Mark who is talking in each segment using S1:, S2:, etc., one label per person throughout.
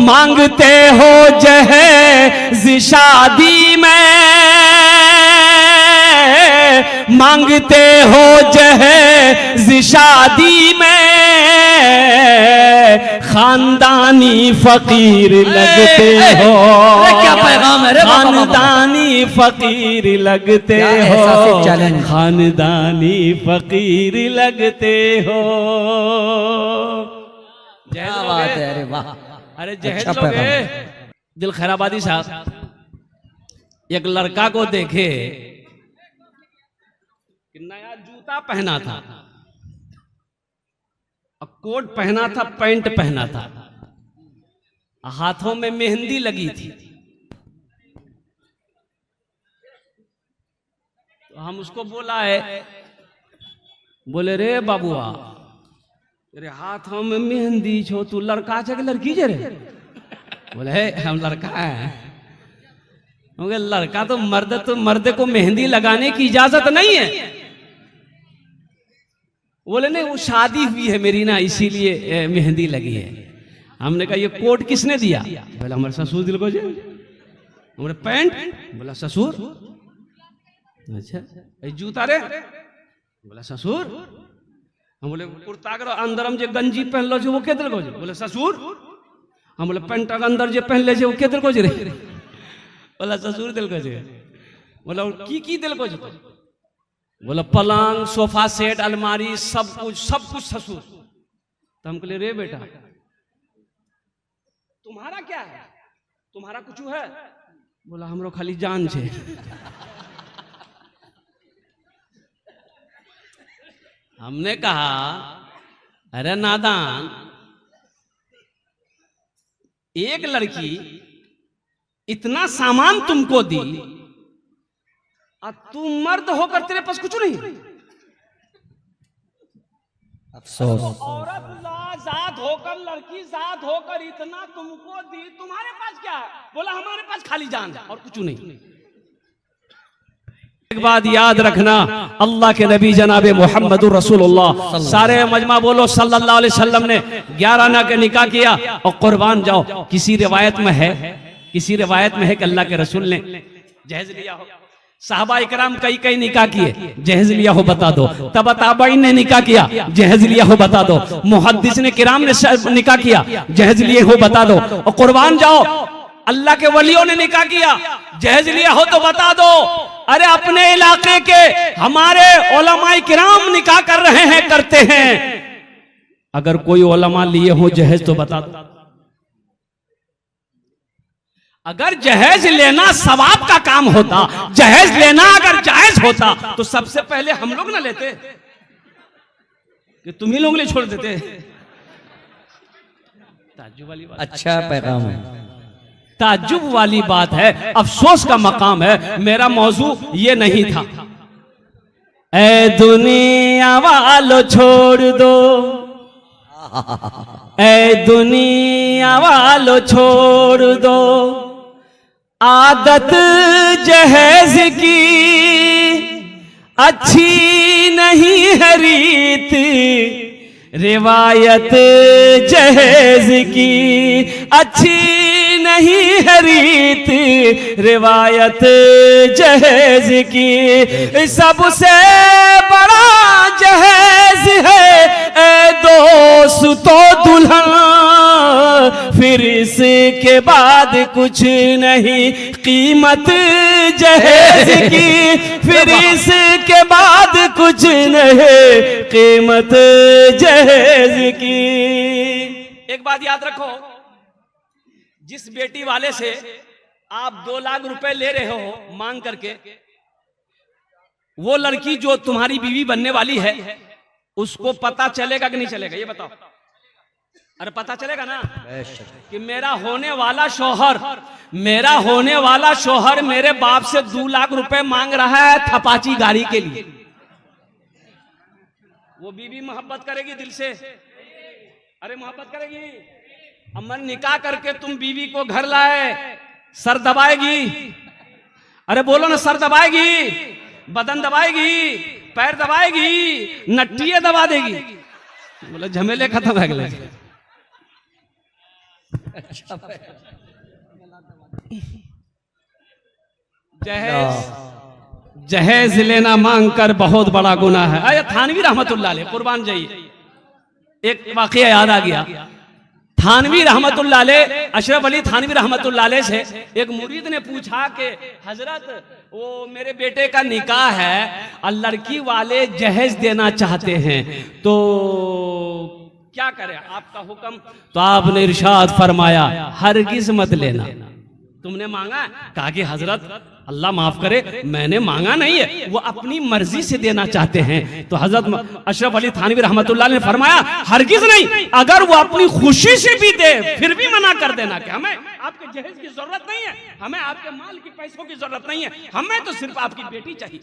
S1: मांगते हो जहेज शादी में, मांगते हो जहेज शादी में, खानदानी फकीर लगते हो।
S2: क्या पैगाम है रे,
S1: खानदानी फकीर लगते हो, खानदानी फकीर लगते हो।
S2: क्या बात है, अरे वाह।
S1: अरे जहेज
S2: अच्छा
S1: लोगे। दिल खैराबादी साहब एक लड़का को देखे कि नया जूता पहना था, कोट पहना था, पैंट पहना था, हाथों में मेहंदी लगी थी। तो हम उसको बोला है, बोले रे बाबुआ तेरे हाथों में मेहंदी छो, तू लड़का छे कि लड़की छे रे? बोले हे हम लड़का है। लड़का तो मर्द को मेहंदी लगाने की इजाजत नहीं है। बोले नहीं वो शादी हुई है मेरी ना, इसीलिए मेहंदी लगी है। हमने कहा ये कोट किसने दिया? बोला हमारे ससुर दिल को जे। हमारे पैंट? बोला ससुर। अच्छा जूता रे? बोला ससुर। हम बोले कुर्ता के अंदर हम जे गंजी पहन लो वो के दिल को जे? बोले ससुर। हम बोले पैंट के अंदर जे पहन ले वो के दिल को जे रे? बोला ससुर दिल को जे। बोला की दिल को जे? बोला पलंग, सोफा सेट, अलमारी, सब कुछ ससुर। तो हम कहले रे बेटा तुम्हारा क्या है, तुम्हारा कुछ है? बोला हमरो खाली जान छे। हमने कहा अरे नादान, एक लड़की इतना सामान तुमको दी और तू मर्द होकर तेरे पास कुछ नहीं।
S2: अफसोस।
S1: औरत जात होकर, लड़की जात होकर इतना तुमको दी, तुम्हारे पास क्या है? बोला हमारे पास खाली जान और कुछ नहीं। एक बात याद रखना, अल्लाह के नबी जनाबे मोहम्मद रसूलुल्लाह सारे मजमा बोलो सल्लल्लाहु अलैहि वसल्लम ने 11 आना का निकाह किया और कुर्बान जाओ। किसी रिवायत में है कि अल्लाह के रसूल ने जहेज लिया हो। साहबा इकराम कई निकाह किए, जहेज लिया हो बता दो। तब ताबईन ने निकाह किया, जहेज लिया हो बता दो। मुहद्दिस ने किराम ने निकाह किया, जहेज लिए हो बता दो। और कुर्बान जाओ, अल्लाह के वलियों ने निकाह किया, जहेज लिया हो तो बता दो। अरे अपने इलाके के हमारे उलमाए किराम निकाह कर रहे हैं, करते हैं, अगर कोई उलमा लिए हो जहेज तो बता दो। अगर जहेज लेना सवाब का काम होता, जहेज लेना अगर जायज होता तो सबसे पहले हम लोग ना लेते कि तुम ही लोग ले छोड़ देते। ताज्जुब वाली बात।
S2: अच्छा पैगाम है,
S1: ताज्जुब वाली बात है, अफसोस का मकाम है। मेरा मौजू ये नहीं था। ऐ दुनिया वालों छोड़ दो, ऐ दुनिया वालों छोड़ दो, आदत जहेज की अच्छी नहीं है रीत, रिवायत जहेज की अच्छी नहीं है रीत, रिवायत जहेज की सबसे बड़ा जहेज है ए दोस्तों दुल्हन, फिर इसके बाद कुछ नहीं कीमत जहेज की, फिर इसके बाद कुछ नहीं कीमत जहेज की। एक बात याद रखो, जिस बेटी वाले से आप 2 लाख रुपए ले रहे हो मांग करके, वो लड़की जो तुम्हारी बीवी बनने वाली है उसको पता चलेगा कि नहीं चलेगा? ये बताओ। अरे पता चलेगा ना कि मेरा होने वाला शौहर मेरे बाप से 2 लाख रुपए मांग रहा है थपाची गाड़ी के लिए। वो बीवी मोहब्बत करेगी दिल से? अरे मोहब्बत करेगी? अमन निकाह करके तुम बीवी को घर लाए, सर दबाएगी? अरे बोलो ना, सर दबाएगी, बदन दबाएगी, पैर दबाएगी, नट्टियां दबा देगी? बोले झमेले खत्म है। जहेज लेना मांग कर बहुत बड़ा गुनाह है। आया थानवी रहमतुल्लाह अलैह, कुर्बान जाइए, एक वाकया याद आ गया। थानवी रहमतुल्लाह अलैह, अशरफ अली थानवी रहमतुल्लाह अलैह से एक मुरीद ने पूछा कि हजरत वो मेरे बेटे का निकाह है और लड़की वाले जहेज देना चाहते हैं तो क्या करें, आपका हुक्म। तो आपने इरशाद फरमाया हरगिज मत लेना। तुमने मांगा? कहा कि हजरत अल्लाह माफ करे मैंने मांगा नहीं है, वो अपनी मर्जी से देना चाहते हैं। तो हजरत अशरफ अली थानवी रहमतुल्लाह ने फरमाया हरगिज नहीं, अगर वो अपनी खुशी से भी दे फिर भी मना कर देना कि हमें आपके जहेज की जरूरत नहीं है, हमें आपके माल की पैसों की जरूरत नहीं है, हमें तो सिर्फ आपकी बेटी चाहिए।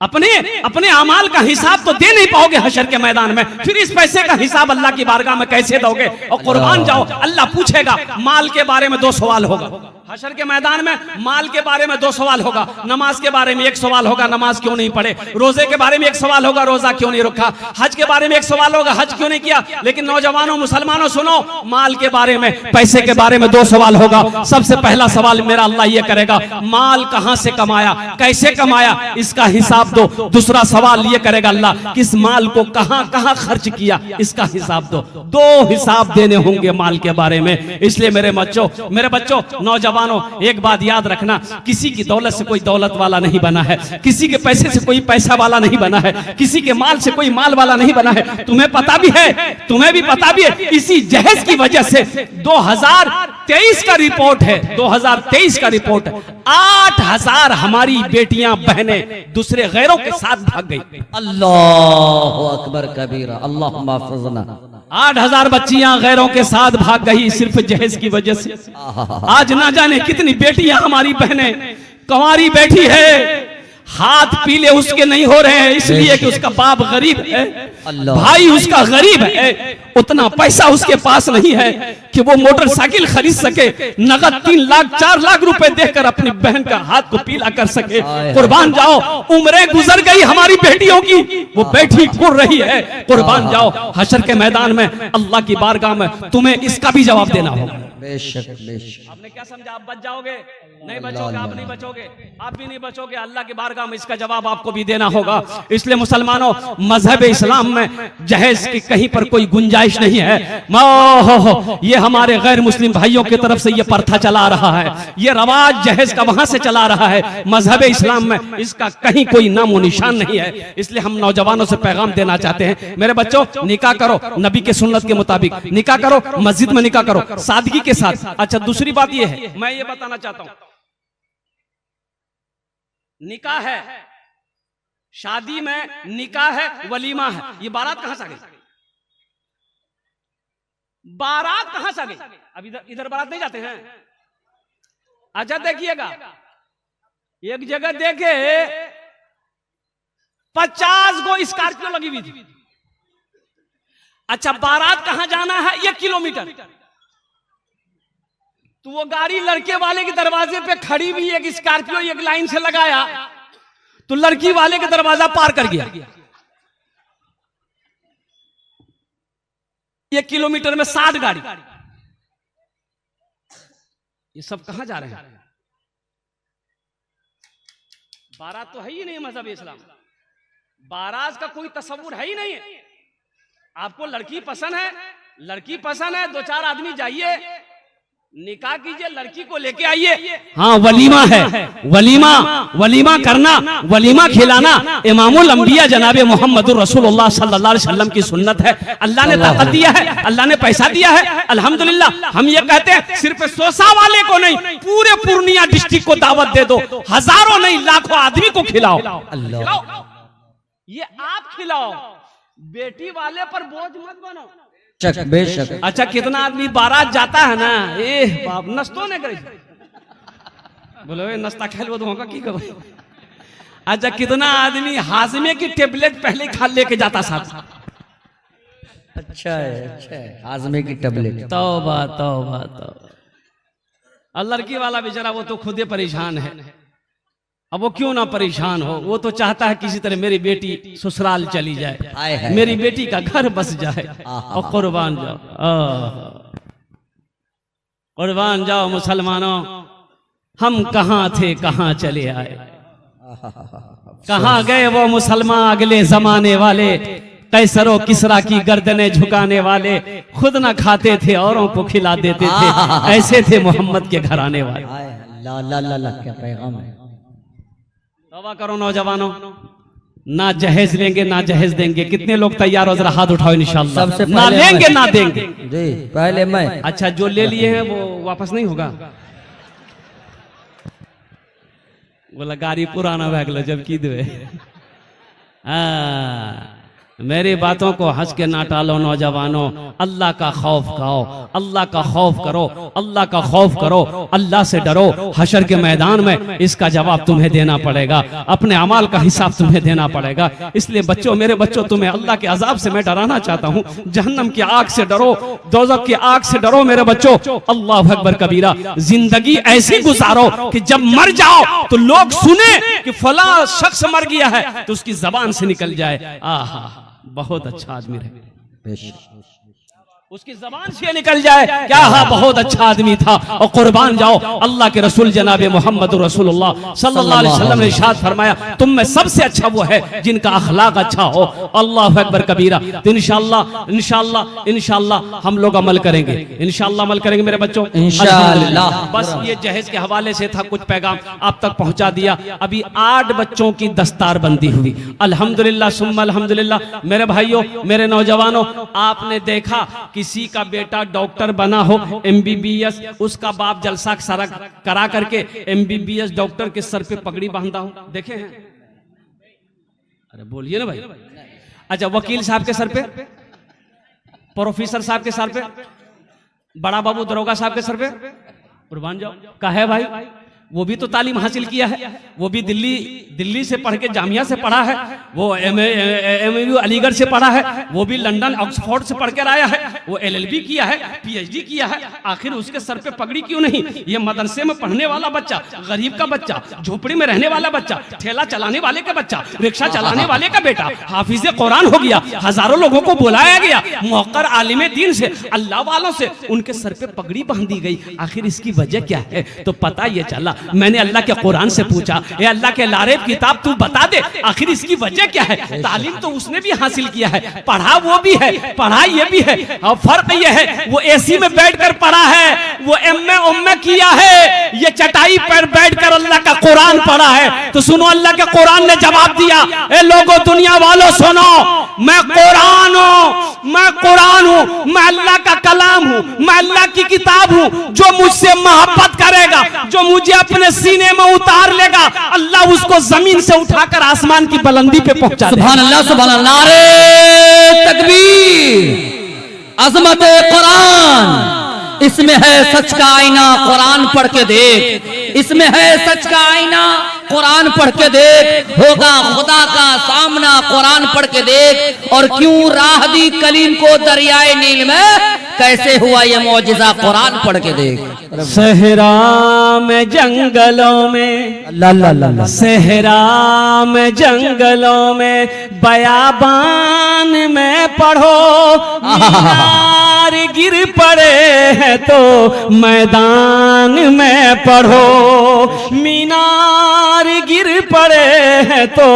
S1: अपने अमाल का हिसाब तो दे नहीं पाओगे हशर के मैदान में, फिर इस पैसे का हिसाब अल्लाह की बारगाह में कैसे दोगे? और कुर्बान जाओ, अल्लाह पूछेगा, माल के बारे में 2 सवाल होगा हशर के मैदान में, माल के बारे में 2 सवाल होगा, नमाज के बारे में 1 सवाल होगा, नमाज क्यों नहीं पढ़े, रोजे के बारे में 1 सवाल होगा, रोजा क्यों नहीं रखा, हज के बारे में 1 सवाल होगा, हज क्यों नहीं किया। लेकिन नौजवानों मुसलमानों सुनो, माल के बारे में, पैसे के बारे में 2 सवाल होगा। सबसे पहला सवाल मेरा अल्लाह ये करेगा, माल कहां से कमाया, कैसे कमाया, इसका हिसाब दो। दूसरा सवाल ये करेगा अल्लाह, किस माल को कहां कहां खर्च किया, इसका हिसाब दो। 2 हिसाब देने होंगे माल के बारे में। इसलिए मेरे बच्चों नौजवानों, एक बात याद रखना, किसी की दौलत से कोई दौलत वाला नहीं बना है, किसी के पैसे से कोई पैसा वाला नहीं बना है, किसी के माल से कोई माल वाला नहीं बना है। तुम्हें पता भी है, तुम्हें भी पता भी है, इसी जहेज की वजह से 2023 का रिपोर्ट है, 2023 का रिपोर्ट है, 8000 हमारी बेटियां बहनें दूसरे गैरों के साथ भाग गई।
S2: अल्लाह अकबर कबीरा, अल्लाह माफ़ज़ना।
S1: 8000 बच्चियां गैरों के साथ भाग गई सिर्फ जहेज की वजह से। आज ना जाने कितनी बेटियां हमारी बहनें कंवारी बैठी है, हाथ पीले उसके नहीं हो रहे हैं इसलिए कि उसका बाप गरीब है, भाई उसका गरीब है, उतना पैसा उसके पास नहीं है कि वो मोटरसाइकिल खरीद सके, नगद 3 लाख 4 लाख रुपए देकर अपनी बहन का हाथ को पीला कर सके। कुर्बान जाओ, उम्रें गुजर गई हमारी बेटियों की, वो बैठी घूर रही है। कुर्बान जाओ, हशर के मैदान में अल्लाह की बारगाह में तुम्हें इसका भी जवाब देना होगा।
S2: बेशक बेशक।
S1: आपने क्या समझा, आप बच जाओगे? नहीं बचोगे, आप नहीं बचोगे, आप भी नहीं बचोगे। अल्लाह की बारगाह में इसका जवाब आपको भी देना होगा। इसलिए मुसलमानों, मजहब इस्लाम में जहेज की कहीं पर कोई गुंजाइश नहीं है। ये हमारे गैर मुस्लिम भाइयों की तरफ से ये प्रथा चला आ रहा है, ये रवाज जहेज का वहां से चला आ रहा है। मजहब इस्लाम में इसका कहीं कोई नामो निशान नहीं है। इसलिए हम नौजवानों से पैगाम देना चाहते हैं, मेरे बच्चों निकाह करो, नबी के सुन्नत के मुताबिक निकाह करो, मस्जिद में निकाह करो, सादगी के साथ। अच्छा, दूसरी बात ये है, मैं ये बताना चाहता हूं, निकाह है, शादी में निकाह है, वलीमा है, ये बारात कहां से आ गई? बारात कहां से आ गई? अब इधर बारात नहीं जाते हैं। अच्छा देखिएगा, एक जगह देखे 50 गो स्कॉर्पियो लगी हुई थी। अच्छा, बारात कहां जाना है? 1 किलोमीटर। तो वो गाड़ी लड़के वाले के दरवाजे पे खड़ी हुई, एक स्कॉर्पियो एक लाइन से लगाया, तो लड़की वाले के दरवाजा पार कर गया। 1 किलोमीटर में 60 गाड़ी। ये सब कहां जा रहे हैं? बारात तो है ही नहीं मजहब इस्लाम, बारात का कोई तस्वुर है ही नहीं है। आपको लड़की पसंद है, लड़की पसंद है, 2-4 आदमी जाइए, निकाह कीजिए, लड़की को लेके आइए। हाँ, वलीमा है, वलीमा करना, वलीमा खिलाना इमामुल अंबिया जनाबे मोहम्मदुर रसूलुल्लाह सल्लल्लाहु अलैहि वसल्लम की सुन्नत है। अल्लाह ने ताकत दिया है, अल्लाह ने पैसा दिया है, अल्हम्दुलिल्लाह। हम ये कहते हैं सिर्फ सोसा वाले को नहीं, पूरे पूर्णिया डिस्ट्रिक्ट को दावत दे दो, हजारों नहीं लाखों आदमी को खिलाओ। ये आप खिलाओ, बेटी वाले पर बोझ मत बनो।
S2: बेशक।
S1: अच्छा, कितना आदमी बारात जाता है ना, बाप नस्तो ने करे, बोलो नस्ता खेल वो होगा की करो। अच्छा, कितना आदमी हाजमे की टेबलेट पहले खा लेके जाता साथ।
S2: अच्छा है, हाजमे की टेबलेट।
S1: तौबा तौबा तौबा। और लड़की वाला बेचारा वो तो खुद ही परेशान है, अब वो क्यों ना परेशान हो, वो तो चाहता है किसी तरह मेरी बेटी ससुराल चली जाए, मेरी बेटी का घर बस जाए। और कुर्बान जाओ, कुर्बान जाओ मुसलमानों, हम कहाँ थे कहाँ चले आए, कहाँ गए वो मुसलमान अगले जमाने वाले, कैसरो किसरा की गर्दनें झुकाने वाले, खुद ना खाते थे औरों को खिला देते थे, ऐसे थे मोहम्मद के घराने वाले।
S2: क्या पैगाम है।
S1: तौबा करो नौजवानों, ना जहेज लेंगे ना जहेज देंगे। कितने लोग तैयार हो, जरा हाथ उठाओ इंशाल्लाह।
S2: सबसे
S1: ना
S2: पहले
S1: लेंगे
S2: मैं।
S1: ना देंगे
S2: जी पहले मैं।
S1: अच्छा, जो ले लिए हैं वो वापस नहीं होगा। बोला गाड़ी पुराना भै गेलो जब की देवे। मेरी बातों को हंस के ना टालो नौजवानों, अल्लाह का खौफ खाओ, अल्लाह का खौफ करो, अल्लाह का खौफ करो, अल्लाह से डरो। हशर के मैदान में इसका जवाब तुम्हें देना पड़ेगा, अपने अमाल का हिसाब तुम्हें देना पड़ेगा। इसलिए बच्चों, मेरे बच्चों, तुम्हें अल्लाह के अजाब से मैं डराना चाहता हूँ, जहन्नम की आग से डरो, दोज़ख की आग से डरो मेरे बच्चों। अल्लाह अकबर कबीरा। जिंदगी ऐसी गुजारो कि जब मर जाओ तो लोग सुने कि फला शख्स मर गया है तो उसकी जबान से निकल जाए, आहा बहुत अच्छा आदमी रहे, उसकी जबान से निकल जाए क्या, हाँ बहुत अच्छा आदमी था। और कुर्बान जाओ, अल्लाह के रसूल जनाब मोहम्मद रसूलुल्लाह सल्लल्लाहु अलैहि वसल्लम ने इरशाद फरमाया, तुम में सबसे अच्छा वो है जिनका अखलाक अच्छा हो। अल्लाह अकबर कबीरा। तो इंशाअल्लाह इंशाअल्लाह इंशाअल्लाह हम लोग अमल करेंगे, इंशाअल्लाह अमल करेंगे मेरे बच्चों, इंशाअल्लाह। बस ये जहेज के हवाले से था, कुछ पैगाम आप तक पहुंचा दिया। अभी 8 बच्चों की दस्तार बंदी हुई, अल्हम्दुलिल्लाह सुम्मा अल्हम्दुलिल्लाह। मेरे भाइयों, मेरे नौजवानों, आपने देखा किसी का बेटा डॉक्टर बना हो, MBBS, उसका बाप जलसा सारा करा करके MBBS डॉक्टर के सर पे पगड़ी बांधा हो, देखे हैं? अरे बोलिए ना भाई। अच्छा, वकील साहब के सर पे, प्रोफेसर साहब के सर पे, बड़ा बाबू दरोगा साहब के सर पे, कुर्बान जाओ। का है भाई, वो भी तो तालीम हासिल किया है, वो भी दिल्ली से पढ़ के जामिया से पढ़ा है, वो MAU अलीगढ़ से पढ़ा है, वो भी लंदन ऑक्सफोर्ड से पढ़ कर आया है, वो LLB किया है, PhD किया है। आखिर उसके सर पे पगड़ी क्यों नहीं? ये मदरसे में पढ़ने वाला बच्चा, गरीब का बच्चा, झोपड़ी में रहने वाला बच्चा, ठेला चलाने वाले का बच्चा, रिक्शा चलाने वाले का बेटा हाफिज कुरान हो गया, हजारों लोगों को बुलाया गया, मौकर आलिम दीन से, अल्लाह वालों से उनके सर पे पगड़ी बांधी गई। आखिर इसकी वजह क्या है? तो पता ये चला, मैंने अल्लाह के कुरान से पूछा, ये अल्लाह के लारेब किताब तू बता दे, आखिर इसकी वजह क्या है? तालीम तो उसने भी हासिल किया है, पढ़ा वो भी है, पढ़ाई ये भी है, और फर्क ये है वो AC में बैठकर पढ़ा है, वो MA किया है, ये चटाई पर बैठकर अल्लाह का कुरान पढ़ा है। तो सुनो, अल्लाह के कुरान ने जवाब दिया, ए लोगों, दुनिया वालों सुनो, मैं कुरान हूं, मैं कुरान हूं, मैं अल्लाह का कलाम हूं, मैं अल्लाह की किताब हूं। जो मुझसे मोहब्बत करेगा, जो मुझे अपने सीने में उतार लेगा, अल्लाह उसको जमीन से उठाकर आसमान की बुलंदी पे पहुंचा देगा।
S2: सुभान अल्लाह, सुभान अल्लाह, नारे तकबीर, अजमत कुरान, इसमें है सच का आईना, कुरान पढ़ के देख, इसमें है सच का आईना, कुरान पढ़ के देख, होगा खुदा का सामना, कुरान पढ़ के देख। और क्यों राह दी कलीम को दरियाए नील में, कैसे हुआ ये मौजिजा, कुरान पढ़ के देख।
S1: सहरा में जंगलों में, सहरा में जंगलों में, बयाबान में पढ़ो, मीनार गिर पड़े हैं तो मैदान में पढ़ो, मीनार गिर पड़े हैं तो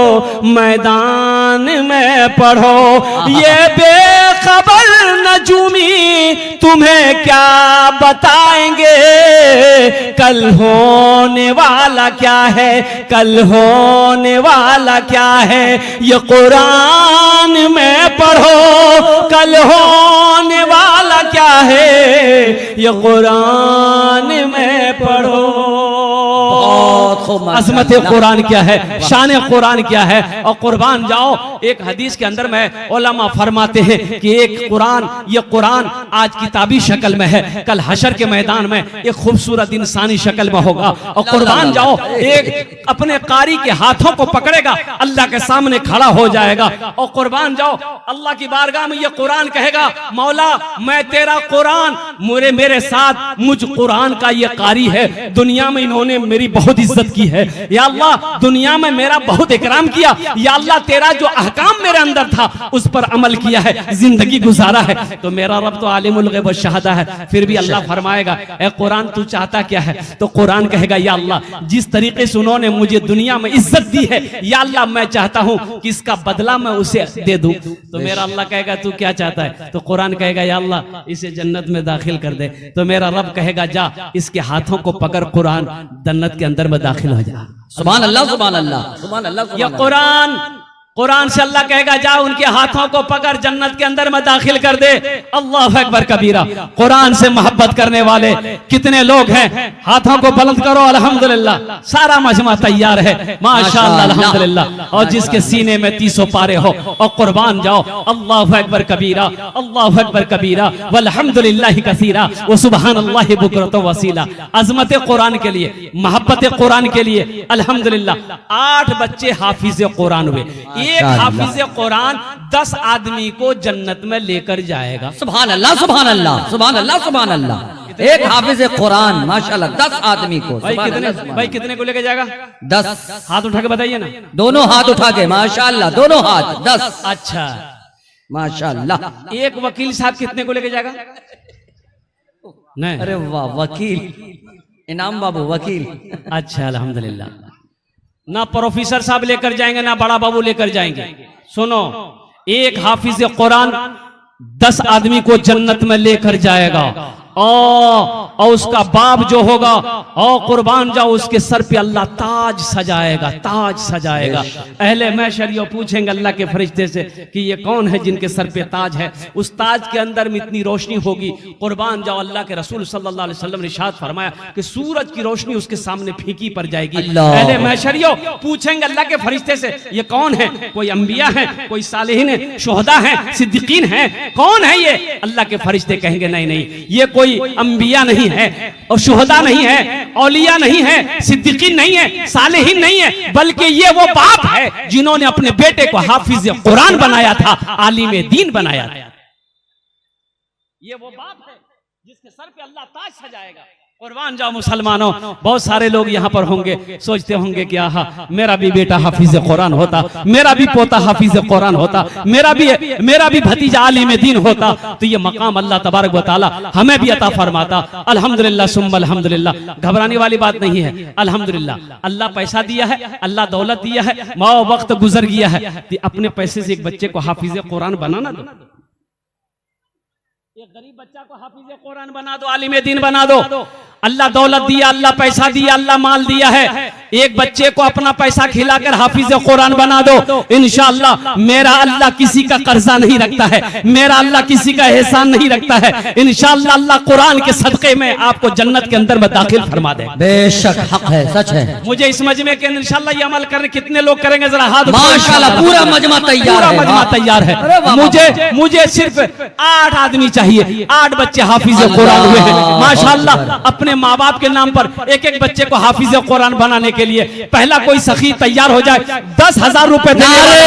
S1: मैदान में पढ़ो। ये बेखबर नजूमी तुम्हें क्या बताएंगे, कल होने वाला क्या है, कल होने वाला क्या है, ये कुरान में पढ़ो, कल होने वाला क्या है, ये कुरान में पढ़ो। अजमत कुरान क्या है, शान कुरान क्या है। और कुर्बान जाओ, एक हदीस के अंदर में उलमा फरमाते हैं कि एक कुरान, ये कुरान आज किताबी शक्ल में है, कल हशर के मैदान में एक खूबसूरत इंसानी शक्ल में होगा। और कुर्बान जाओ, एक अपने कारी के हाथों को पकड़ेगा, अल्लाह के सामने खड़ा हो जाएगा। और कुर्बान जाओ, अल्लाह की बारगाह में ये कुरान कहेगा, मौला मैं तेरा कुरान, मेरे साथ मुझ कुरान का ये कारी है, दुनिया में इन्होंने मेरी बहुत इज्जत की की है। या अल्लाह दुनिया में मेरा बहुत इकराम किया, या अल्लाह तेरा जो अहकाम मेरे अंदर था उस पर अमल किया है, जिंदगी गुजारा है। तो मेरा रब तो आलिमुल गैब व शहादा है। फिर भी अल्लाह फरमाएगा, ए कुरान तू चाहता क्या है? तो कुरान कहेगा, या अल्लाह जिस तरीके से उन्होंने मुझे दुनिया में इज्जत दी है, या अल्लाह मैं चाहता हूं कि इसका बदला मैं उसे दे दूं। तो मेरा अल्लाह कहेगा तू क्या चाहता है? तो कुरान कहेगा, या अल्लाह इसे जन्नत में दाखिल कर दे। तो मेरा रब कहेगा, जा इसके हाथों को पकड़ कुरान, जन्नत के अंदर में दाखिल हो जा।
S2: सुभान अल्लाह, सुभान अल्लाह, सुभान अल्लाह।
S1: या कुरान से अल्लाह कहेगा, जा उनके हाथों को पकड़ जन्नत के अंदर में दाखिल कर दे। अल्लाह अकबर कबीरा। कुरान से मोहब्बत करने वाले कितने लोग हैं? हाथों को बुलंद करो। अल्हम्दुलिल्लाह सारा मजमा तैयार है, माशाअल्लाह अल्हम्दुलिल्लाह। और जिसके सीने में 300 पारे हो और कुर्बान जाओ। अल्लाह अकबर कबीरा, अल्लाह अकबर कबीरा, वल्हम्दुलिल्लाह कसीरा, व सुबहानल्लाहि बुकरतन वसीला। अजमत कुरान के लिए, मोहब्बत कुरान के लिए अल्हम्दुलिल्लाह 8 बच्चे हाफिज कुरान हुए। एक हाफिज कुरान 10 आदमी को जन्नत में लेकर जाएगा।
S2: सुभान अल्लाह, सुभान अल्लाह, सुभान अल्लाह, सुभान अल्लाह। एक हाफिज कुरान माशाल्लाह 10 आदमी को।
S1: भाई कितने को लेकर जाएगा?
S2: 10।
S1: हाथ उठा के बताइए ना।
S2: दोनों हाथ उठा के माशाल्लाह, दोनों हाथ 10।
S1: अच्छा
S2: माशाल्लाह।
S1: एक वकील साहब कितने को लेकर जाएगा? नहीं,
S2: अरे वाह, वकील इनाम बाबू वकील।
S1: अच्छा अल्हम्दुलिल्लाह। ना प्रोफेसर साहब लेकर जाएंगे, ना बड़ा बाबू लेकर जाएंगे। सुनो, एक हाफिज कुरान 10 आदमी को जन्नत में लेकर जाएगा। और उसका बाप जो होगा, और कुर्बान जाओ, उसके सर पे अल्लाह ताज सजाएगा, ताज सजाएगा। अहले महशर ये पूछेंगे अल्लाह के फरिश्ते से कि ये कौन है जिनके सर पे ताज है? उस ताज के अंदर में इतनी रोशनी होगी, कुर्बान जाओ अल्लाह के रसूल सल्लल्लाहु अलैहि वसल्लम ने इरशाद फरमाया कि सूरज की रोशनी उसके सामने फीकी पड़ जाएगी। अहले महशरियो पूछेंगे अल्लाह के फरिश्ते से, ये कौन है? कोई अंबिया है, कोई सालिहीन है, शुहदा है, सिद्दीकीन है, कौन है ये? अल्लाह के फरिश्ते कहेंगे, नहीं नहीं, ये कोई अंबिया नहीं है और शुहदा नहीं है, औलिया नहीं है, सिद्दीकीन नहीं है, सालेहीन नहीं है, बल्कि ये वो बाप है जिन्होंने अपने बेटे को हाफिज कुरान बनाया था, आलिम दीन बनाया था। ये वो बाप है जिसके सर पे अल्लाह ताज सजाएगा। कुर्बान जाओ मुसलमानों, बहुत सारे लोग यहाँ पर होंगे, सोचते होंगे कि आहा मेरा भी बेटा हाफिज कुरान होता, मेरा भी पोता हाफिज कुरान होता, मेरा भी भतीजा आलिम दीन होता, तो ये मकाम अल्लाह तबारक व तआला हमें भी अता फरमाता। अल्हम्दुलिल्लाह सुम्मा अल्हम्दुलिल्लाह। घबराने वाली बात नहीं है। अल्हम्दुलिल्लाह अल्लाह पैसा दिया है, अल्लाह दौलत दिया है, माओ वक्त गुजर गया है, तो अपने पैसे से एक बच्चे को हाफिज कुरान बनाना दो। एक गरीब बच्चा को हाफिज कुरान बना दो, आलिम दीन बना दो। अल्लाह दौलत दिया, अल्लाह पैसा दिया, अल्लाह माल दिया है, एक बच्चे को अपना पैसा खिलाकर हाफिज कुरान बना दो। इंशाअल्लाह मेरा अल्लाह किसी का कर्जा नहीं रखता है, मेरा अल्लाह किसी का एहसान नहीं रखता है। इंशाअल्लाह अल्लाह कुरान के सदके में आपको जन्नत के अंदर में दाखिल फरमा दे।
S2: बेशक हक है, सच है।
S1: मुझे इस मजमे के इंशाअल्लाह ये अमल करने कितने लोग करेंगे? जरा हाथ।
S2: माशाअल्लाह पूरा मजमा तैयार है,
S1: पूरा मजमा तैयार है। मुझे सिर्फ 8 आदमी चाहिए, 8 बच्चे हाफिज कुरान हुए हैं माशाअल्लाह। अपने माँ बाप के नाम पर एक एक बच्चे को हाफिज कुरान बनाने के लिए पहला कोई सखी तैयार हो जाए। 10,000 रुपए देने वाला,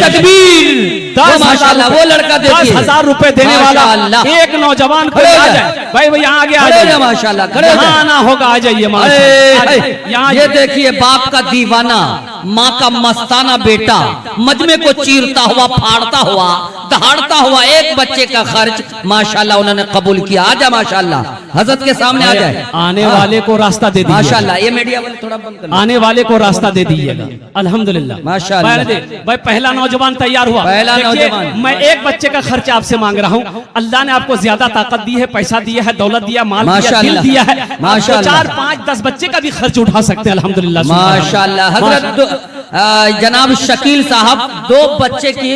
S2: तकबीर, माशाअल्लाह वो लड़का देखिए
S1: 10,000 रुपए देने वाला एक नौजवान को आ जाए। भाई भाई यहाँ आगे आ जाइए माशाअल्लाह, यहाँ आना होगा, आ जाइए
S2: यहाँ। ये देखिए बाप का दीवाना, माँ का मस्ताना बेटा मजमे को चीरता हुआ, फाड़ता हुआ, दहाड़ता हुआ एक बच्चे का खर्च माशाअल्लाह उन्होंने कबूल किया। आजा माशाअल्लाह, हजरत के सामने आ जाए।
S1: आने वाले को रास्ता दे दीजिए
S2: माशाअल्लाह। ये मीडिया वाले थोड़ा बंद कर,
S1: आने वाले को रास्ता दे दीजिएगा। अल्हम्दुलिल्लाह
S2: माशाअल्लाह।
S1: भाई पहला नौजवान तैयार हुआ।
S2: पहला नौजवान।
S1: मैं एक बच्चे का खर्च आपसे मांग रहा हूँ। अल्लाह ने आपको ज्यादा ताकत दी है, पैसा दिया है, दौलत दिया, माल दिया, दिल दिया है माशाअल्लाह। 4, 5, 10 बच्चे का भी खर्च उठा सकते हैं अल्हम्दुलिल्लाह
S2: माशाअल्लाह। हजरत जनाब शकील साहब 2 बच्चे की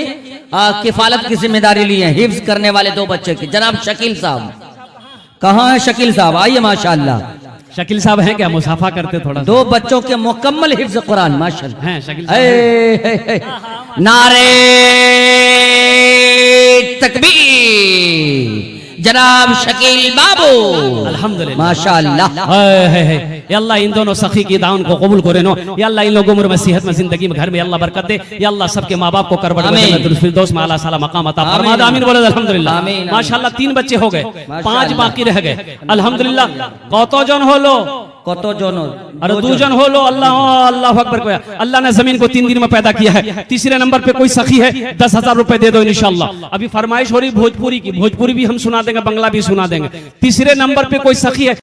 S2: किफालत की जिम्मेदारी ली है, हिफ्ज करने वाले 2 बच्चे की। जनाब शकील साहब कहाँ है? शकील साहब आइए माशाअल्लाह।
S1: शकील साहब हैं क्या? मुसाफा करते थोड़ा।
S2: 2 बच्चों के मुकम्मल हिफ्ज कुरान माशाअल्लाह
S1: हैं शकील साहब।
S2: नारे तकबीर, जनाब शकील बाबू
S1: अल्हम्दुलिल्लाह
S2: माशाअल्लाह।
S1: या अल्लाह इन दोनों सखी की दान को कबूल करे नो। या अल्लाह इन लोगों उम्र में सेहत में जिंदगी में घर में अल्लाह बरकत दे। या अल्लाह सबके माँ बाप को करबट में फिरदौस में आला साला मकाम अता फरमा दे। आमीन बोले अल्हम्दुलिल्लाह। माशाअल्लाह 3 बच्चे हो गए, 5 बाकी रह गए। अल्हम्दुलिल्लाह। कत जन हलो?
S2: কত জন
S1: अरे दो जन हो लो अल्लाह अल्लाह अकबर को अल्लाह ने जमीन को 3 दिन में पैदा किया है। तीसरे नंबर पे कोई सखी है 10,000 रुपए दे दो इंशाल्लाह। अभी फरमाइश हो रही भोजपुरी की, भोजपुरी भी हम सुना देंगे, बंगला भी सुना देंगे। तीसरे नंबर पे कोई सखी है